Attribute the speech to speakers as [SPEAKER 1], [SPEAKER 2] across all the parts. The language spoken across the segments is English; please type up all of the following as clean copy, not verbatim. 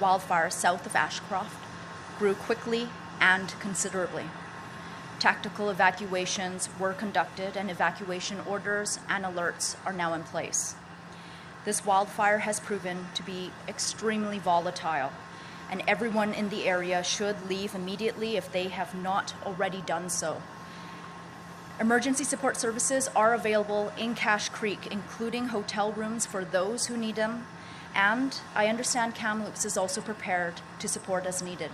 [SPEAKER 1] wildfire south of Ashcroft grew quickly and considerably. Tactical evacuations were conducted, and evacuation orders and alerts are now in place. This wildfire has proven to be extremely volatile, and everyone in the area should leave immediately if they have not already done so. Emergency support services are available in Cache Creek, including hotel rooms for those who need them, and I understand Kamloops is also prepared to support as needed.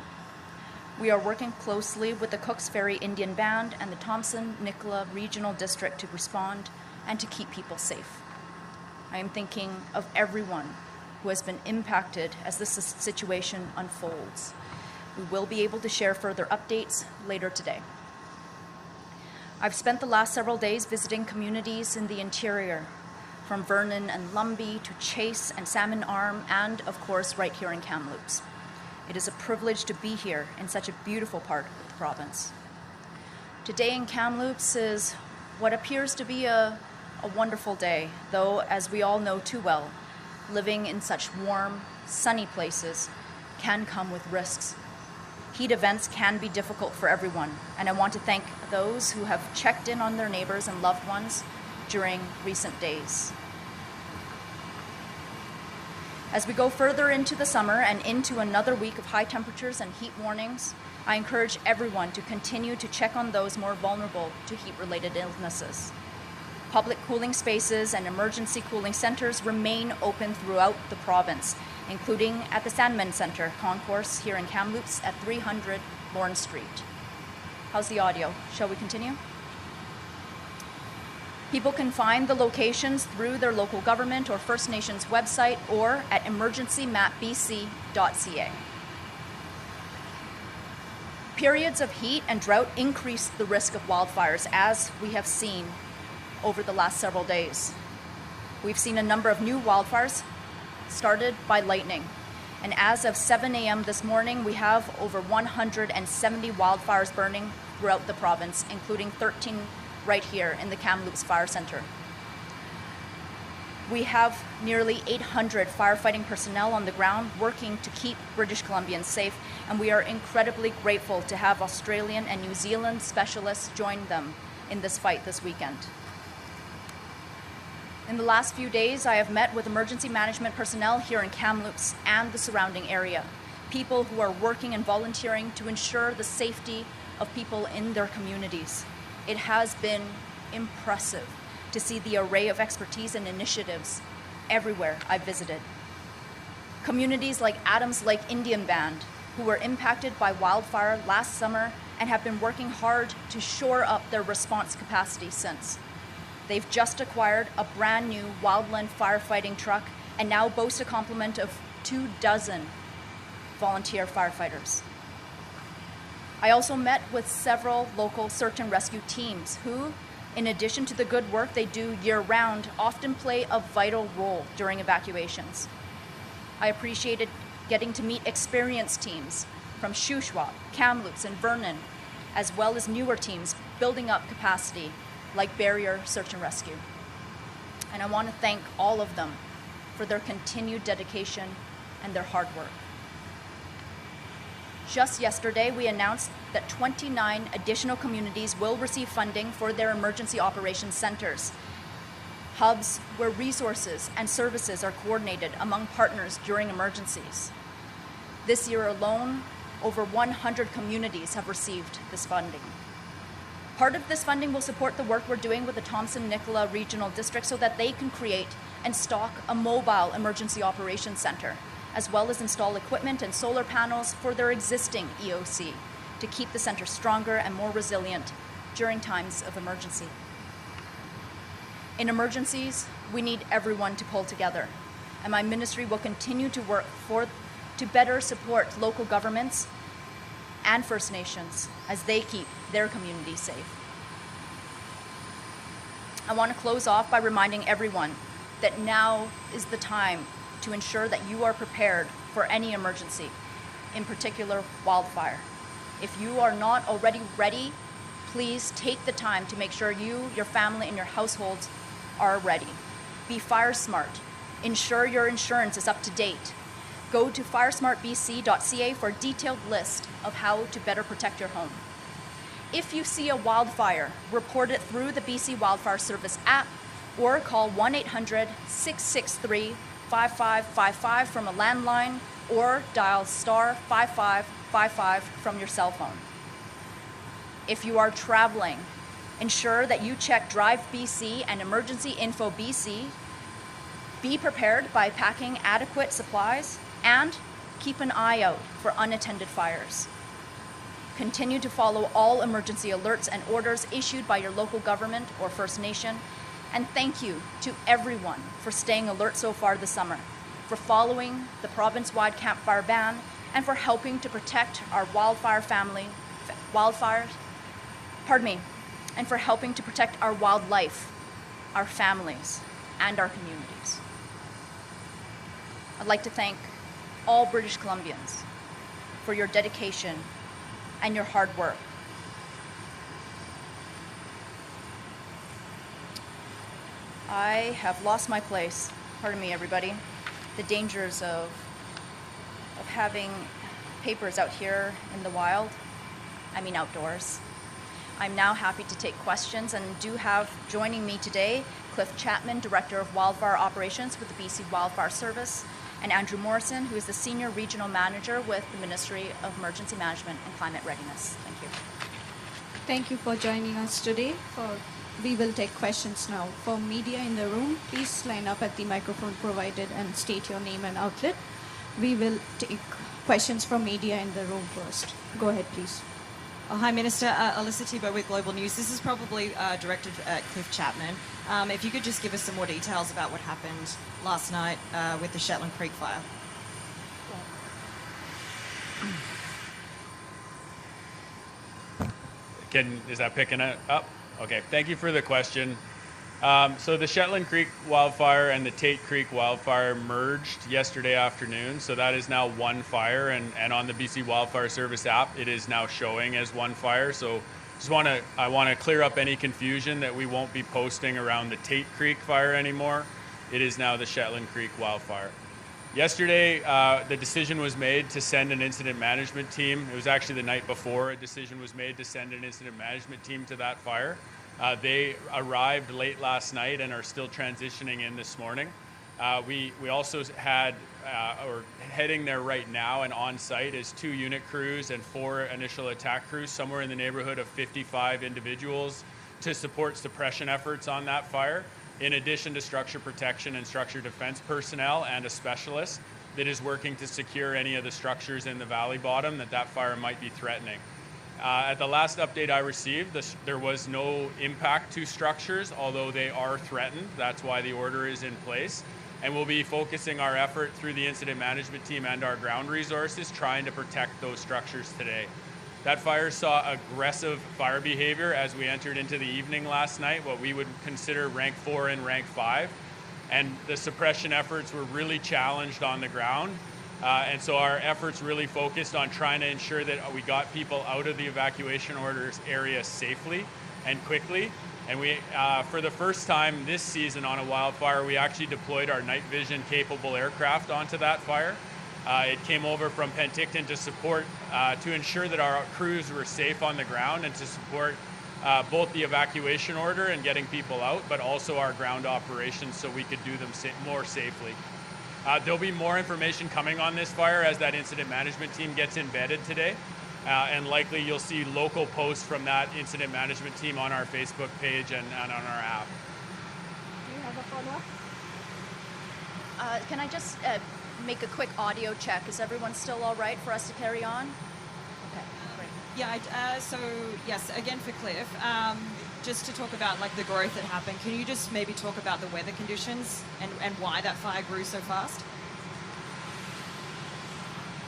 [SPEAKER 1] We are working closely with the Cooks Ferry Indian Band and the Thompson-Nicola Regional District to respond and to keep people safe. I am thinking of everyone who has been impacted as this situation unfolds. We will be able to share further updates later today. I've spent the last several days visiting communities in the interior, from Vernon and Lumbee to Chase and Salmon Arm, and of course right here in Kamloops. It is a privilege to be here in such a beautiful part of the province. Today in Kamloops is what appears to be a wonderful day, though as we all know too well, living in such warm, sunny places can come with risks. Heat events can be difficult for everyone, and I want to thank those who have checked in on their neighbors and loved ones during recent days. As we go further into the summer and into another week of high temperatures and heat warnings, I encourage everyone to continue to check on those more vulnerable to heat-related illnesses. Public cooling spaces and emergency cooling centers remain open throughout the province, including at the Sandman Center Concourse here in Kamloops at 300 Lawrence Street. How's the audio? Shall we continue? People can find the locations through their local government or First Nations website or at emergencymapbc.ca. Periods of heat and drought increase the risk of wildfires, as we have seen over the last several days. We've seen a number of new wildfires started by lightning. And as of 7 a.m. this morning, we have over 170 wildfires burning throughout the province, including 13 right here in the Kamloops Fire Center. We have nearly 800 firefighting personnel on the ground working to keep British Columbians safe, and we are incredibly grateful to have Australian and New Zealand specialists join them in this fight this weekend. In the last few days, I have met with emergency management personnel here in Kamloops and the surrounding area, people who are working and volunteering to ensure the safety of people in their communities. It has been impressive to see the array of expertise and initiatives everywhere I've visited. Communities like Adams Lake Indian Band, who were impacted by wildfire last summer and have been working hard to shore up their response capacity since. They've just acquired a brand new wildland firefighting truck and now boast a complement of 24 volunteer firefighters. I also met with several local search and rescue teams who, in addition to the good work they do year-round, often play a vital role during evacuations. I appreciated getting to meet experienced teams from Shuswap, Kamloops, and Vernon, as well as newer teams building up capacity like Barrier Search and Rescue. And I want to thank all of them for their continued dedication and their hard work. Just yesterday, we announced that 29 additional communities will receive funding for their emergency operations centers, hubs where resources and services are coordinated among partners during emergencies. This year alone, over 100 communities have received this funding. Part of this funding will support the work we're doing with the Thompson-Nicola Regional District so that they can create and stock a mobile emergency operations center, as well as install equipment and solar panels for their existing EOC to keep the center stronger and more resilient during times of emergency. In emergencies, we need everyone to pull together, and my ministry will continue to work to better support local governments and First Nations as they keep their communities safe. I want to close off by reminding everyone that now is the time to ensure that you are prepared for any emergency, in particular wildfire. If you are not already ready, please take the time to make sure you, your family, and your households are ready. Be fire smart. Ensure your insurance is up to date. Go to firesmartbc.ca for a detailed list of how to better protect your home. If you see a wildfire, report it through the BC Wildfire Service app or call 1-800-663-5555 from a landline or dial star 5555 from your cell phone. If you are traveling, ensure that you check Drive BC and Emergency Info BC. Be prepared by packing adequate supplies and keep an eye out for unattended fires. Continue to follow all emergency alerts and orders issued by your local government or First Nation. And thank you to everyone for staying alert so far this summer, for following the province-wide campfire ban, and for helping to protect our and for helping to protect our wildlife, our families, and our communities. I'd like to thank all British Columbians for your dedication and your hard work. I have lost my place. Pardon me, everybody. The dangers of having papers out here in the wild, outdoors. I'm now happy to take questions and do have joining me today Cliff Chapman, Director of Wildfire Operations with the BC Wildfire Service, and Andrew Morrison, who is the Senior Regional Manager with the Ministry of Emergency Management and Climate Readiness. Thank you.
[SPEAKER 2] Thank you for joining us today. We will take questions now. For media in the room, please line up at the microphone provided and state your name and outlet. We will take questions from media in the room first. Go ahead, please.
[SPEAKER 3] Hi, Minister. Alyssa Thibault with Global News. This is probably directed at Cliff Chapman. If you could just give us some more details about what happened last night with the Shetland Creek fire.
[SPEAKER 4] Is that picking it up? Okay, thank you for the question. So the Shetland Creek wildfire and the Tate Creek wildfire merged yesterday afternoon. So that is now one fire, and on the BC Wildfire Service app, it is now showing as one fire. So I want to clear up any confusion that we won't be posting around the Tate Creek fire anymore. It is now the Shetland Creek wildfire. Yesterday, the decision was made to send an incident management team. It was actually the night before a decision was made to send an incident management team to that fire. They arrived late last night and are still transitioning in this morning. We also had, or heading there right now and on site is 2 unit crews and 4 initial attack crews, somewhere in the neighborhood of 55 individuals to support suppression efforts on that fire, in addition to structure protection and structure defense personnel and a specialist that is working to secure any of the structures in the valley bottom that fire might be threatening. At the last update I received, there was no impact to structures, although they are threatened. That's why the order is in place. And we'll be focusing our effort through the incident management team and our ground resources trying to protect those structures today. That fire saw aggressive fire behavior as we entered into the evening last night, what we would consider rank 4 and rank 5. And the suppression efforts were really challenged on the ground. And so our efforts really focused on trying to ensure that we got people out of the evacuation orders area safely and quickly. And we, for the first time this season on a wildfire, we actually deployed our night vision capable aircraft onto that fire. It came over from Penticton to support, to ensure that our crews were safe on the ground and to support both the evacuation order and getting people out, but also our ground operations so we could do them more safely. There'll be more information coming on this fire as that incident management team gets embedded today. And likely you'll see local posts from that incident management team on our Facebook page and on our app.
[SPEAKER 2] Do you have a follow-up?
[SPEAKER 1] Can I just make a quick audio check? Is everyone still all right for us to carry on? Okay, great.
[SPEAKER 3] Yeah, so yes, again for Cliff, just to talk about like the growth that happened, can you just maybe talk about the weather conditions and why that fire grew so fast?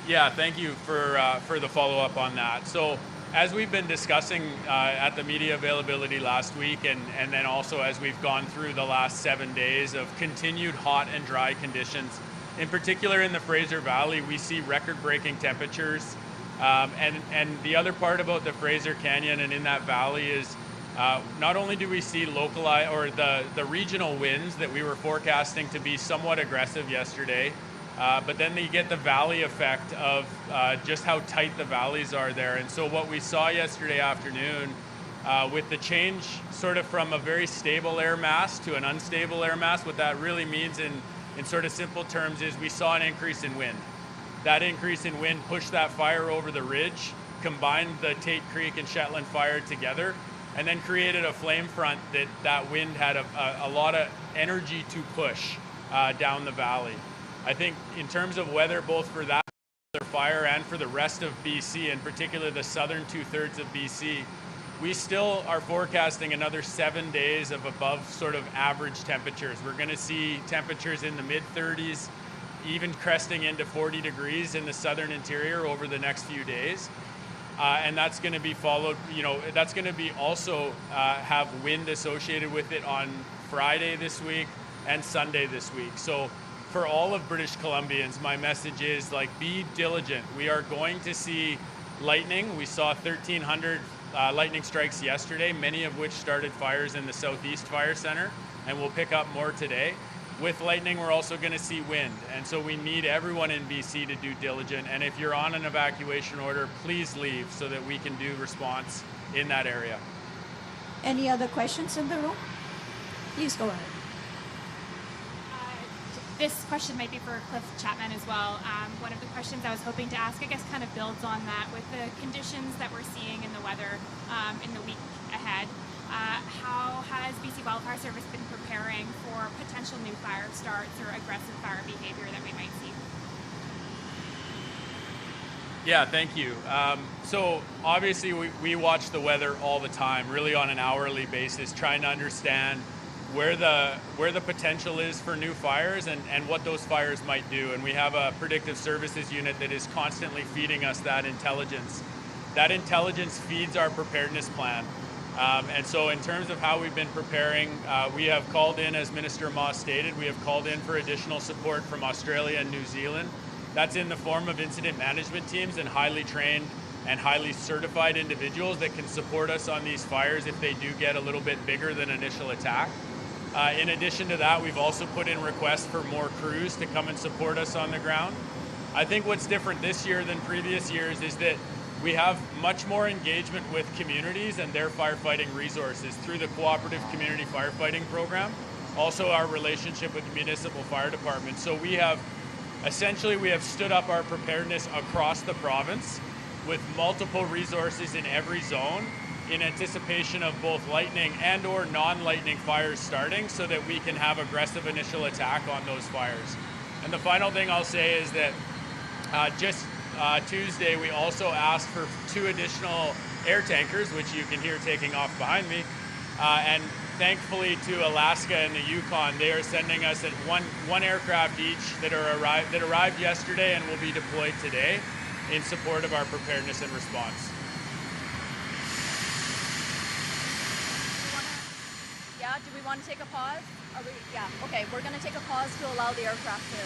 [SPEAKER 4] Yeah, thank you for the follow-up on that. So as we've been discussing at the media availability last week and then also as we've gone through the last 7 days of continued hot and dry conditions, in particular in the Fraser Valley, we see record-breaking temperatures. And the other part about the Fraser Canyon and in that valley is not only do we see localized or the regional winds that we were forecasting to be somewhat aggressive yesterday, But then you get the valley effect of just how tight the valleys are there. And so what we saw yesterday afternoon with the change sort of from a very stable air mass to an unstable air mass, what that really means in sort of simple terms is we saw an increase in wind. That increase in wind pushed that fire over the ridge, combined the Tate Creek and Shetland fire together, and then created a flame front that wind had a lot of energy to push down the valley. I think in terms of weather, both for that fire and for the rest of BC, in particular the southern 2/3 of BC, we still are forecasting another 7 days of above sort of average temperatures. We're going to see temperatures in the mid-30s, even cresting into 40 degrees in the southern interior over the next few days. And that's going to be followed, that's going to be also have wind associated with it on Friday this week and Sunday this week. So for all of British Columbians, my message is be diligent. We are going to see lightning. We saw 1,300 lightning strikes yesterday, many of which started fires in the Southeast Fire Center, and we'll pick up more today. With lightning, we're also going to see wind, and so we need everyone in BC to do diligent. And if you're on an evacuation order, please leave so that we can do response in that area.
[SPEAKER 2] Any other questions in the room? Please go ahead.
[SPEAKER 5] This question might be for Cliff Chapman as well. One of the questions I was hoping to ask, I guess, kind of builds on that with the conditions that we're seeing in the weather in the week ahead. How has BC Wildfire Service been preparing for potential new fire starts or aggressive fire behavior that we might see?
[SPEAKER 4] Yeah, thank you. So obviously we watch the weather all the time, really on an hourly basis, trying to understand where the potential is for new fires and what those fires might do. And we have a predictive services unit that is constantly feeding us that intelligence. That intelligence feeds our preparedness plan. And so in terms of how we've been preparing, we have called in, as Minister Moss stated, we have called in for additional support from Australia and New Zealand. That's in the form of incident management teams and highly trained and highly certified individuals that can support us on these fires if they do get a little bit bigger than initial attack. In addition to that, we've also put in requests for more crews to come and support us on the ground. I think what's different this year than previous years is that we have much more engagement with communities and their firefighting resources through the Cooperative Community Firefighting Program, also our relationship with the municipal fire department. So we have stood up our preparedness across the province with multiple resources in every zone in anticipation of both lightning and or non-lightning fires starting so that we can have aggressive initial attack on those fires. And the final thing I'll say is that Tuesday, we also asked for 2 additional air tankers, which you can hear taking off behind me. And thankfully to Alaska and the Yukon, they are sending us at one aircraft each that arrived yesterday and will be deployed today in support of our preparedness and response.
[SPEAKER 1] Do we want to take a pause? Okay, we're going to take a pause to allow the aircraft to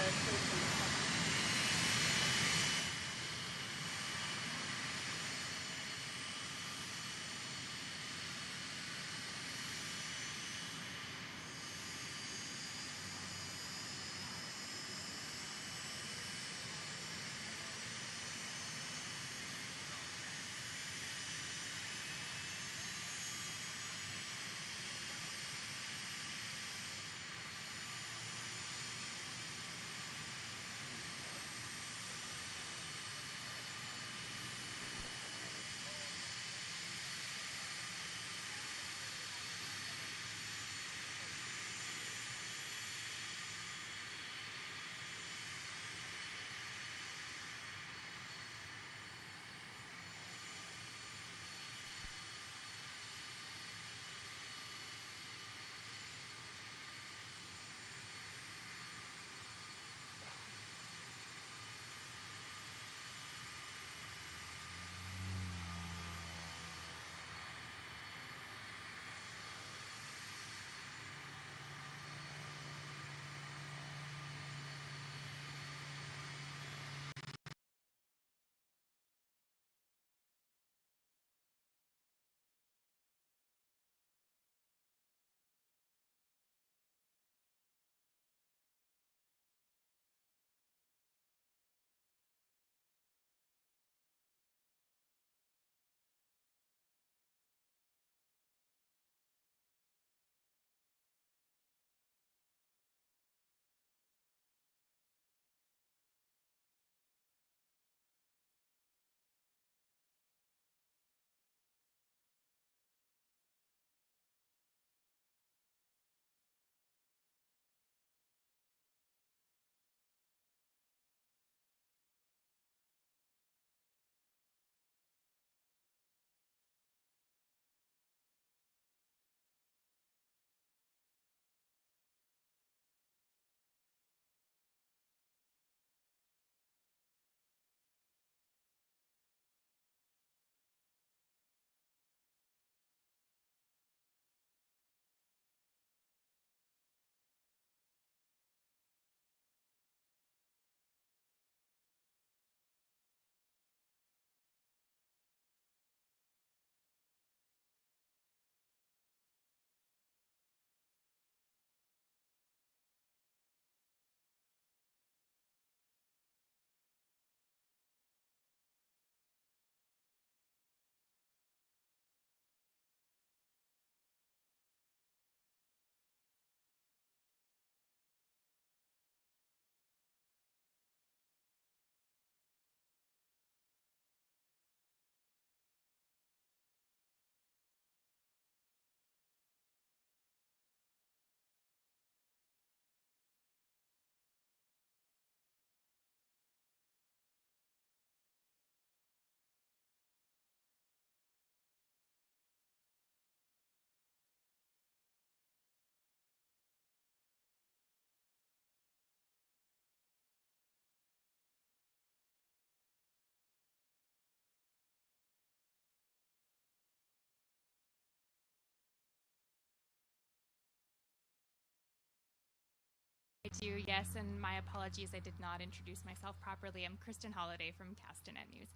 [SPEAKER 5] you, yes, and my apologies, I did not introduce myself properly. I'm Kristen Holliday from Castanet News.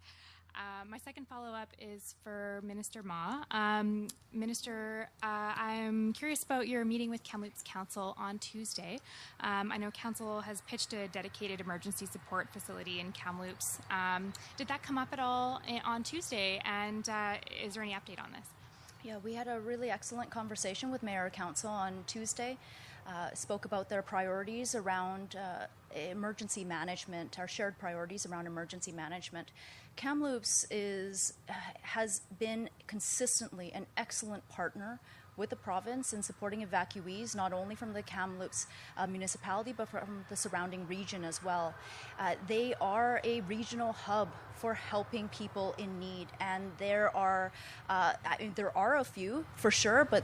[SPEAKER 5] My second follow-up is for Minister Ma. Minister, I'm curious about your meeting with Kamloops Council on Tuesday. I know Council has pitched a dedicated emergency support facility in Kamloops. Did that come up at all on Tuesday, and is there any update on this?
[SPEAKER 1] Yeah, we had a really excellent conversation with Mayor Council on Tuesday. Spoke about their priorities around emergency management, our shared priorities around emergency management. Kamloops has been consistently an excellent partner with the province in supporting evacuees, not only from the Kamloops municipality, but from the surrounding region as well. They are a regional hub for helping people in need, and there are a few for sure, but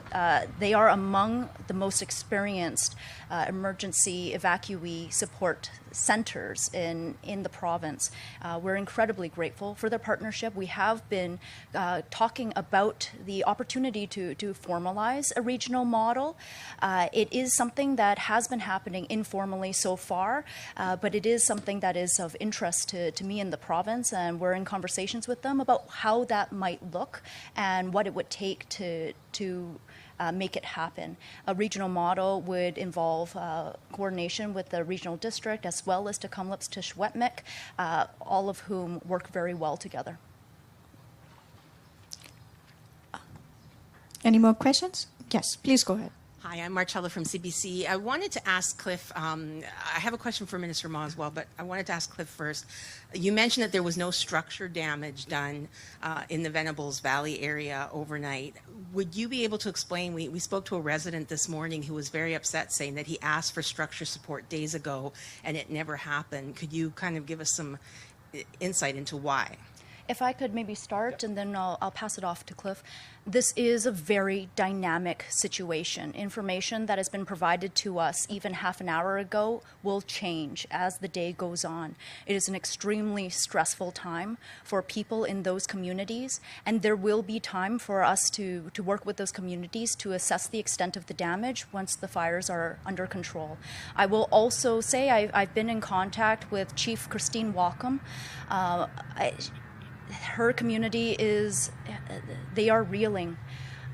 [SPEAKER 1] they are among the most experienced emergency evacuee support centers in the province. We're incredibly grateful for their partnership. We have been talking about the opportunity to formalize a regional model. It is something that has been happening informally so far, but it is something that is of interest to me in the province, and we're in conversations with them about how that might look and what it would take to make it happen. A regional model would involve coordination with the regional district as well as to Kamloops to Schwetmik, all of whom work very well together.
[SPEAKER 2] Any more questions? Yes, please go ahead.
[SPEAKER 6] Hi, I'm Marcella from CBC. I wanted to ask Cliff, I have a question for Minister Ma as well, but I wanted to ask Cliff first. You mentioned that there was no structure damage done in the Venables Valley area overnight. Would you be able to explain, we spoke to a resident this morning who was very upset, saying that he asked for structure support days ago and it never happened. Could you kind of give us some insight into why?
[SPEAKER 1] If I could maybe start, and then I'll pass it off to Cliff. This is a very dynamic situation. Information that has been provided to us even half an hour ago will change as the day goes on. It is an extremely stressful time for people in those communities, and there will be time for us to work with those communities to assess the extent of the damage once the fires are under control. I will also say I've been in contact with Chief Christine Walcom. Her community they are reeling.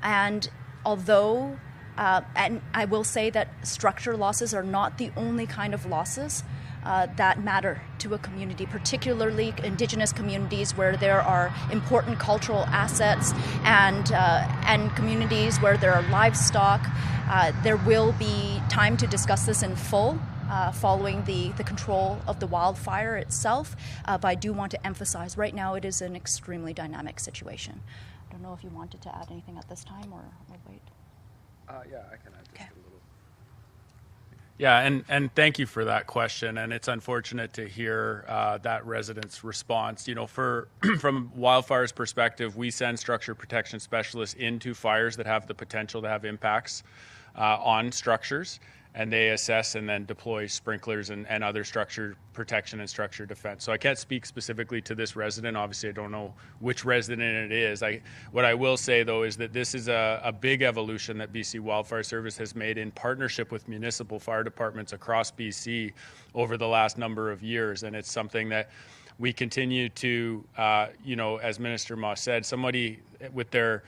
[SPEAKER 1] And although, and I will say that structure losses are not the only kind of losses that matter to a community, particularly Indigenous communities where there are important cultural assets and communities where there are livestock. There will be time to discuss this in full following the control of the wildfire itself. But I do want to emphasize right now it is an extremely dynamic situation. I don't know if you wanted to add anything at this time or wait.
[SPEAKER 7] Yeah, I can add just a little.
[SPEAKER 4] Yeah, and thank you for that question. And it's unfortunate to hear that resident's response. You know, from wildfire's perspective, we send structure protection specialists into fires that have the potential to have impacts on structures, and they assess and then deploy sprinklers and other structure protection and structure defense. So I can't speak specifically to this resident. Obviously, I don't know which resident it is. What I will say, though, is that this is a big evolution that BC Wildfire Service has made in partnership with municipal fire departments across BC over the last number of years. And it's something that we continue to, as Minister Ma said, somebody with their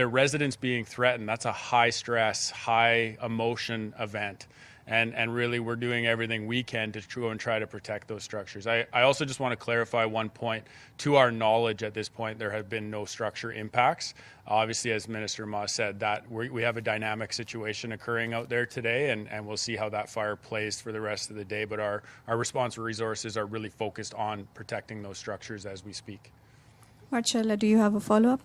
[SPEAKER 4] residents being threatened, that's a high stress, high emotion event. And really, we're doing everything we can to go and try to protect those structures. I also just want to clarify one point. To our knowledge at this point, there have been no structure impacts. Obviously, as Minister Ma said, that we have a dynamic situation occurring out there today, and we'll see how that fire plays for the rest of the day. But our response resources are really focused on protecting those structures as we speak.
[SPEAKER 2] Marcella, do you have a follow-up?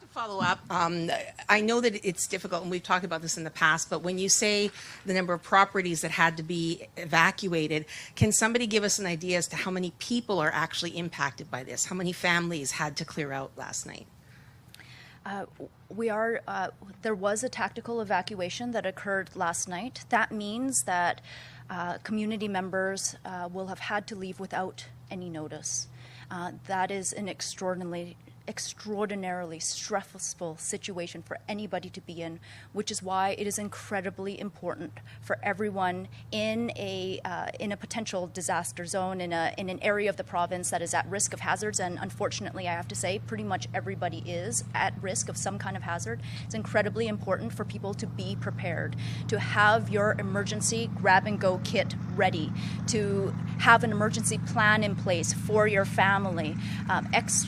[SPEAKER 6] Follow up. I know that it's difficult, and we've talked about this in the past, but when you say the number of properties that had to be evacuated, can somebody give us an idea as to how many people are actually impacted by this? How many families had to clear out last night?
[SPEAKER 1] There was a tactical evacuation that occurred last night. That means that community members will have had to leave without any notice. That is an extraordinarily extraordinarily stressful situation for anybody to be in, which is why it is incredibly important for everyone in a potential disaster zone, in an area of the province that is at risk of hazards. And unfortunately, I have to say, pretty much everybody is at risk of some kind of hazard. It's incredibly important for people to be prepared, to have your emergency grab-and-go kit ready, to have an emergency plan in place for your family.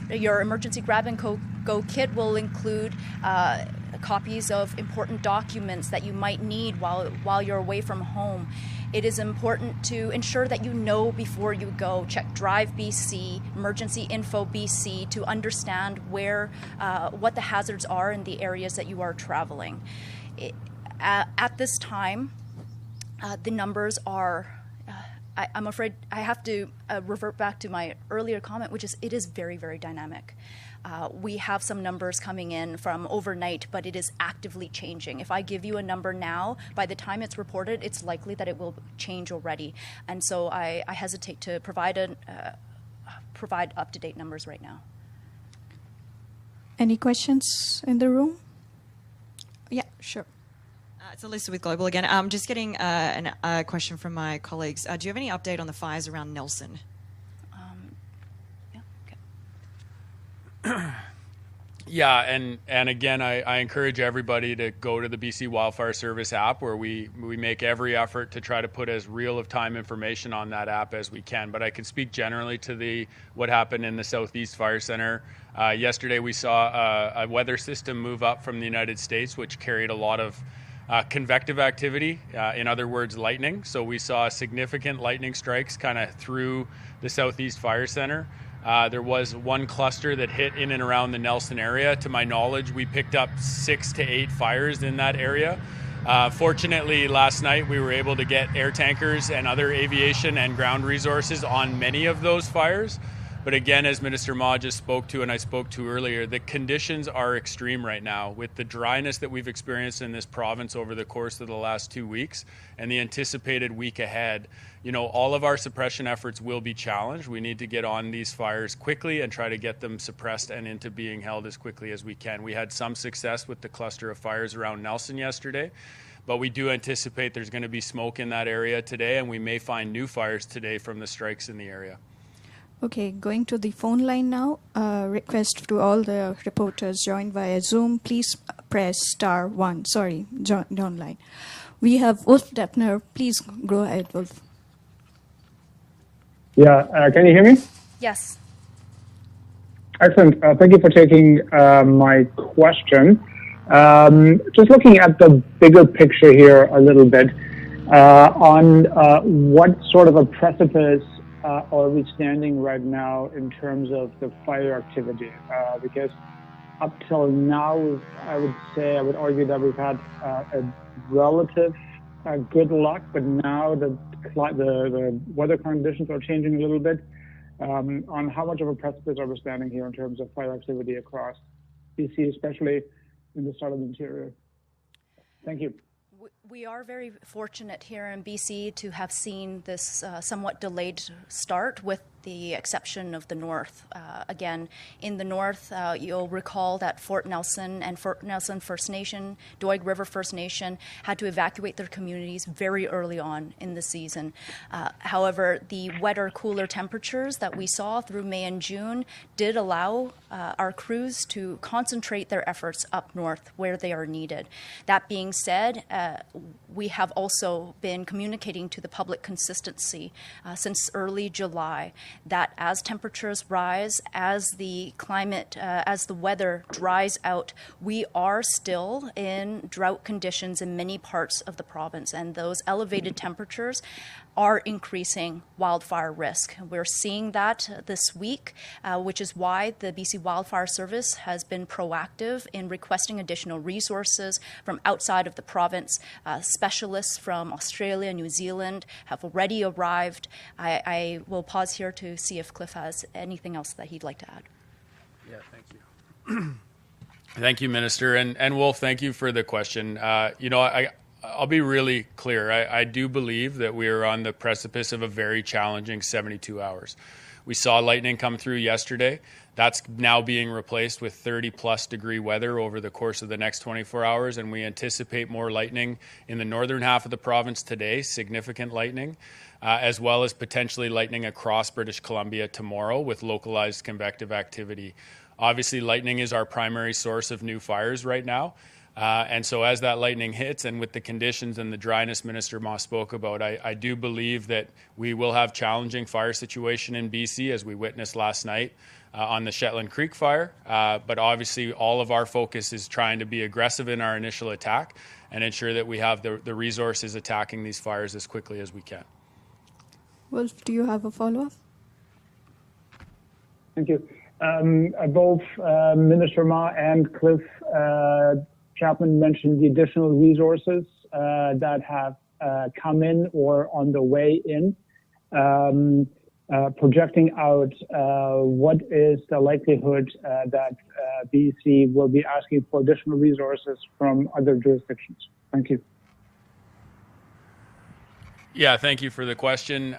[SPEAKER 1] Your emergency grab-and-go kit will include copies of important documents that you might need while you're away from home. It is important to ensure that you know before you go. Check Drive BC, Emergency Info BC to understand what the hazards are in the areas that you are traveling. At this time, the numbers are, I'm afraid I have to revert back to my earlier comment, which is it is very, very dynamic. We have some numbers coming in from overnight, but it is actively changing. If I give you a number now, by the time it's reported, it's likely that it will change already. And so I hesitate to provide up-to-date numbers right now.
[SPEAKER 2] Any questions in the room? Yeah, sure.
[SPEAKER 3] It's Alyssa with Global again. I'm just getting a question from my colleagues. Do you have any update on the fires around Nelson?
[SPEAKER 1] Yeah, okay.
[SPEAKER 4] Yeah, and again, I encourage everybody to go to the BC Wildfire Service app, where we make every effort to try to put as real of time information on that app as we can. But I can speak generally to what happened in the Southeast Fire Center. Yesterday, we saw a weather system move up from the United States, which carried a lot of convective activity, in other words, lightning. So we saw significant lightning strikes kind of through the Southeast Fire Center. There was one cluster that hit in and around the Nelson area. To my knowledge, we picked up 6 to 8 fires in that area. Fortunately, last night we were able to get air tankers and other aviation and ground resources on many of those fires. But again, as Minister Ma just spoke to and I spoke to earlier, the conditions are extreme right now with the dryness that we've experienced in this province over the course of the last 2 weeks and the anticipated week ahead. You know, all of our suppression efforts will be challenged. We need to get on these fires quickly and try to get them suppressed and into being held as quickly as we can. We had some success with the cluster of fires around Nelson yesterday, but we do anticipate there's going to be smoke in that area today, and we may find new fires today from the strikes in the area.
[SPEAKER 2] Okay, going to the phone line now. Request to all the reporters joined via Zoom, please press *1. Sorry, join online. We have Wolf Deppner. Please go ahead, Wolf.
[SPEAKER 8] Yeah, can you hear me?
[SPEAKER 1] Yes.
[SPEAKER 8] Excellent. Thank you for taking my question. Just looking at the bigger picture here a little bit on what sort of a precipice are we standing right now in terms of the fire activity? Because up till now, I would argue that we've had a relative good luck, but now the weather conditions are changing a little bit. On how much of a precipice are we standing here in terms of fire activity across BC, especially in the start of the interior? Thank you.
[SPEAKER 1] We are very fortunate here in BC to have seen this somewhat delayed start, with the exception of the north. Again, in the north, you'll recall that Fort Nelson and Fort Nelson First Nation, Doig River First Nation, had to evacuate their communities very early on in the season. However, the wetter, cooler temperatures that we saw through May and June did allow our crews to concentrate their efforts up north where they are needed. That being said, we have also been communicating to the public consistency since early July that as temperatures rise, as the climate, as the weather dries out, we are still in drought conditions in many parts of the province, and those elevated temperatures are increasing wildfire risk. We're seeing that this week, which is why the BC Wildfire Service has been proactive in requesting additional resources from outside of the province. Specialists from Australia, New Zealand have already arrived. I will pause here to see if Cliff has anything else that he'd like to add.
[SPEAKER 4] Yeah, thank you. Thank you, Minister. And Wolf, thank you for the question. I'll be really clear. I do believe that we are on the precipice of a very challenging 72 hours. We saw lightning come through yesterday. That's now being replaced with 30-plus degree weather over the course of the next 24 hours, and we anticipate more lightning in the northern half of the province today, significant lightning, as well as potentially lightning across British Columbia tomorrow with localized convective activity. Obviously, lightning is our primary source of new fires right now. And so as that lightning hits and with the conditions and the dryness Minister Ma spoke about, I do believe that we will have challenging fire situation in BC as we witnessed last night on the Shetland Creek fire. But obviously all of our focus is trying to be aggressive in our initial attack and ensure that we have the resources attacking these fires as quickly as we can.
[SPEAKER 2] Wolf, do you have a follow-up?
[SPEAKER 8] Thank you. Both Minister Ma and Cliff Chapman mentioned the additional resources that have come in or on the way in. Projecting out, what is the likelihood that BC will be asking for additional resources from other jurisdictions? Thank you.
[SPEAKER 4] Yeah, thank you for the question.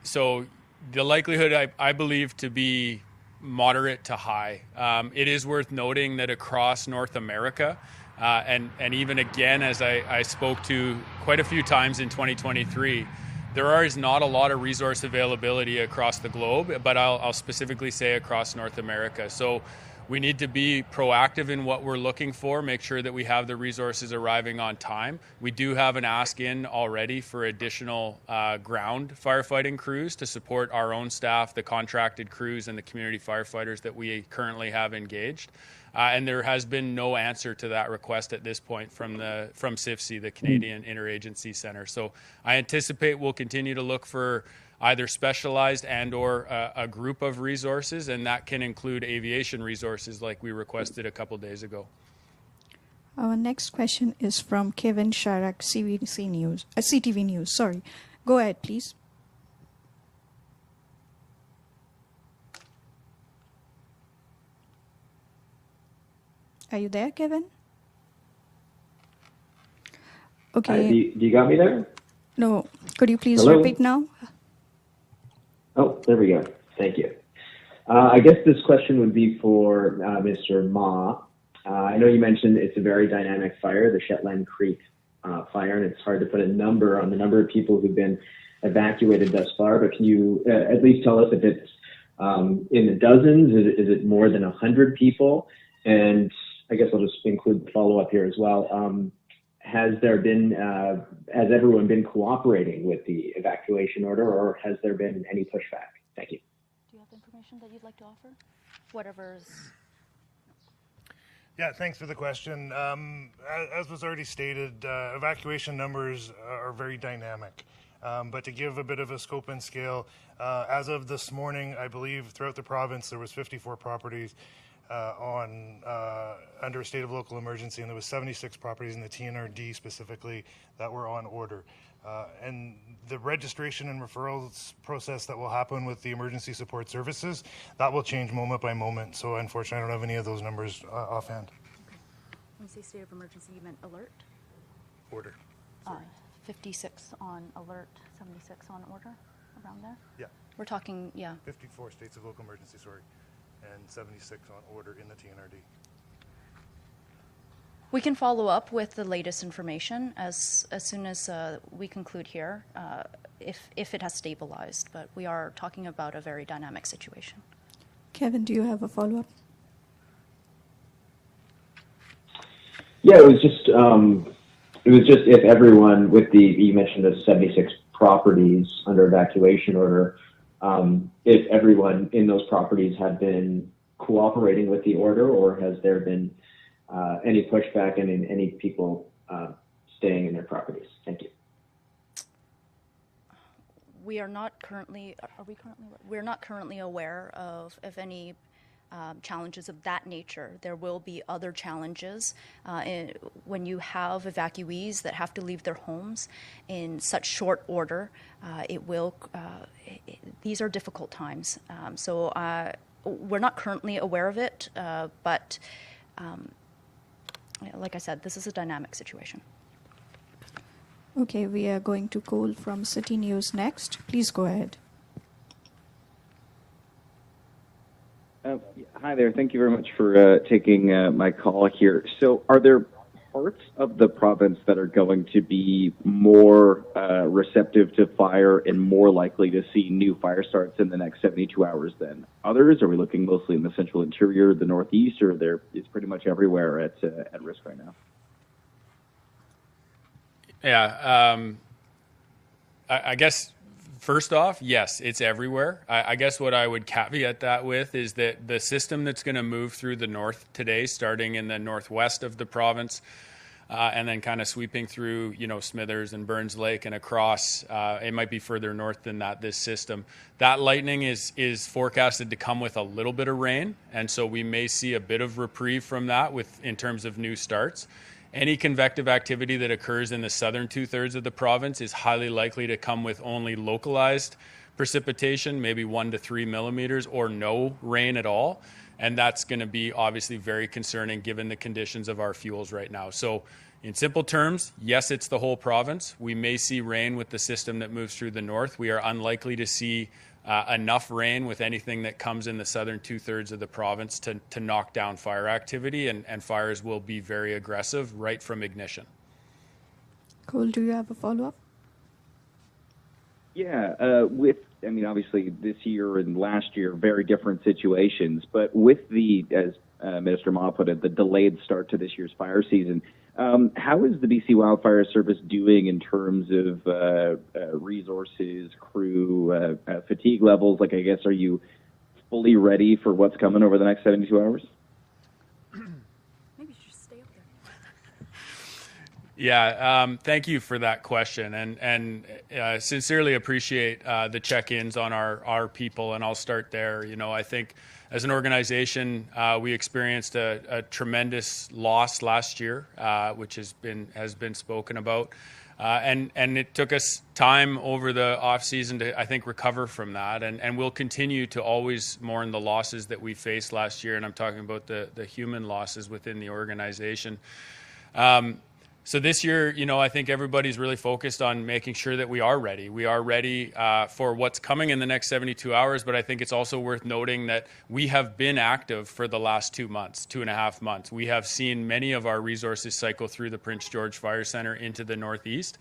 [SPEAKER 4] So the likelihood I believe to be moderate to high. It is worth noting that across North America, and even again, as I spoke to quite a few times in 2023, there is not a lot of resource availability across the globe, but I'll specifically say across North America. So we need to be proactive in what we're looking for, make sure that we have the resources arriving on time. We do have an ask in already for additional ground firefighting crews to support our own staff, the contracted crews, and the community firefighters that we currently have engaged. And there has been no answer to that request at this point from CIFC, the Canadian Interagency Centre. So I anticipate we'll continue to look for either specialized and or a group of resources, and that can include aviation resources like we requested a couple days ago.
[SPEAKER 2] Our next question is from Kevin Sharak, CTV News. Sorry. Go ahead, please. Are you there, Kevin? Okay.
[SPEAKER 9] Do you got me there?
[SPEAKER 2] No. Could you please
[SPEAKER 9] Hello?
[SPEAKER 2] repeat now?
[SPEAKER 9] Oh, there we go. Thank you. I guess this question would be for Mr. Ma. I know you mentioned it's a very dynamic fire, the Shetland Creek fire, and it's hard to put a number on the number of people who've been evacuated thus far, but can you at least tell us if it's in the dozens? Is it more than 100 people? And I guess I'll just include the follow-up here as well. Has everyone been cooperating with the evacuation order, or has there been any pushback? Thank you.
[SPEAKER 1] Do you have information that you'd like to offer? Whatever's...
[SPEAKER 10] Yeah, thanks for the question. As was already stated, evacuation numbers are very dynamic. But to give a bit of a scope and scale, as of this morning, I believe throughout the province there was 54 properties under a state of local emergency, and there was 76 properties in the TNRD specifically that were on order. And the registration and referrals process that will happen with the emergency support services, that will change moment by moment. So unfortunately, I don't have any of those numbers offhand.
[SPEAKER 1] Okay. When you say state of emergency, you meant alert?
[SPEAKER 10] Order.
[SPEAKER 1] 56 on alert, 76 on order, around there?
[SPEAKER 10] Yeah.
[SPEAKER 1] We're talking, yeah.
[SPEAKER 10] 54 states of local emergency, and 76 on order in the TNRD.
[SPEAKER 1] We can follow up with the latest information as soon as we conclude here, if it has stabilized. But we are talking about a very dynamic situation.
[SPEAKER 2] Kevin, do you have a follow-up?
[SPEAKER 9] Yeah, it was just if everyone you mentioned the 76 properties under evacuation order, if everyone in those properties had been cooperating with the order, or has there been any pushback and any people staying in their properties? Thank you.
[SPEAKER 1] We're not currently aware of any challenges of that nature. There will be other challenges when you have evacuees that have to leave their homes in such short order. These are difficult times. So we're not currently aware of it, but like I said, this is a dynamic situation.
[SPEAKER 2] Okay, we are going to Cole from City News next. Please go ahead.
[SPEAKER 11] Hi there. Thank you very much for taking my call here. So are there parts of the province that are going to be more receptive to fire and more likely to see new fire starts in the next 72 hours than others? Are we looking mostly in the central interior, the northeast, or is pretty much everywhere at risk right now?
[SPEAKER 4] Yeah, I guess first off, yes, it's everywhere. I guess what I would caveat that with is that the system that's going to move through the north today, starting in the northwest of the province, and then kind of sweeping through, Smithers and Burns Lake and across, it might be further north than that, this system. That lightning is forecasted to come with a little bit of rain, and so we may see a bit of reprieve from that in terms of new starts. Any convective activity that occurs in the southern two-thirds of the province is highly likely to come with only localized precipitation, maybe 1 to 3 millimeters, or no rain at all. And that's going to be obviously very concerning given the conditions of our fuels right now. So in simple terms, yes, it's the whole province. We may see rain with the system that moves through the north. We are unlikely to see enough rain with anything that comes in the southern two-thirds of the province to knock down fire activity, and fires will be very aggressive right from ignition.
[SPEAKER 2] Cole, do you have a follow-up?
[SPEAKER 11] Yeah, obviously this year and last year, very different situations, but with as Minister Ma put it, the delayed start to this year's fire season, how is the BC Wildfire Service doing in terms of resources, crew, fatigue levels? Like, I guess, are you fully ready for what's coming over the next 72 hours?
[SPEAKER 1] Maybe you should just stay up there.
[SPEAKER 4] Yeah, thank you for that question, and sincerely appreciate the check-ins on our people, and I'll start there. I think as an organization, we experienced a tremendous loss last year, which has been spoken about, and it took us time over the off season to, I think, recover from that, and we'll continue to always mourn the losses that we faced last year, and I'm talking about the human losses within the organization. So this year, I think everybody's really focused on making sure that we are ready. We are ready for what's coming in the next 72 hours, but I think it's also worth noting that we have been active for the last 2.5 months. We have seen many of our resources cycle through the Prince George Fire Centre into the northeast,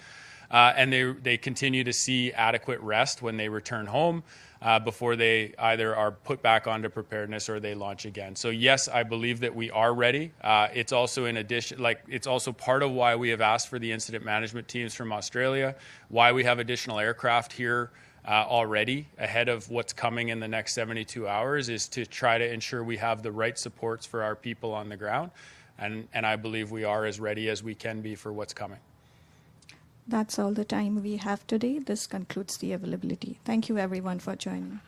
[SPEAKER 4] and they continue to see adequate rest when they return home before they either are put back onto preparedness or they launch again. So yes, I believe that we are ready. It's also it's also part of why we have asked for the incident management teams from Australia, why we have additional aircraft here already ahead of what's coming in the next 72 hours, is to try to ensure we have the right supports for our people on the ground. And I believe we are as ready as we can be for what's coming.
[SPEAKER 2] That's all the time we have today. This concludes the availability. Thank you, everyone, for joining.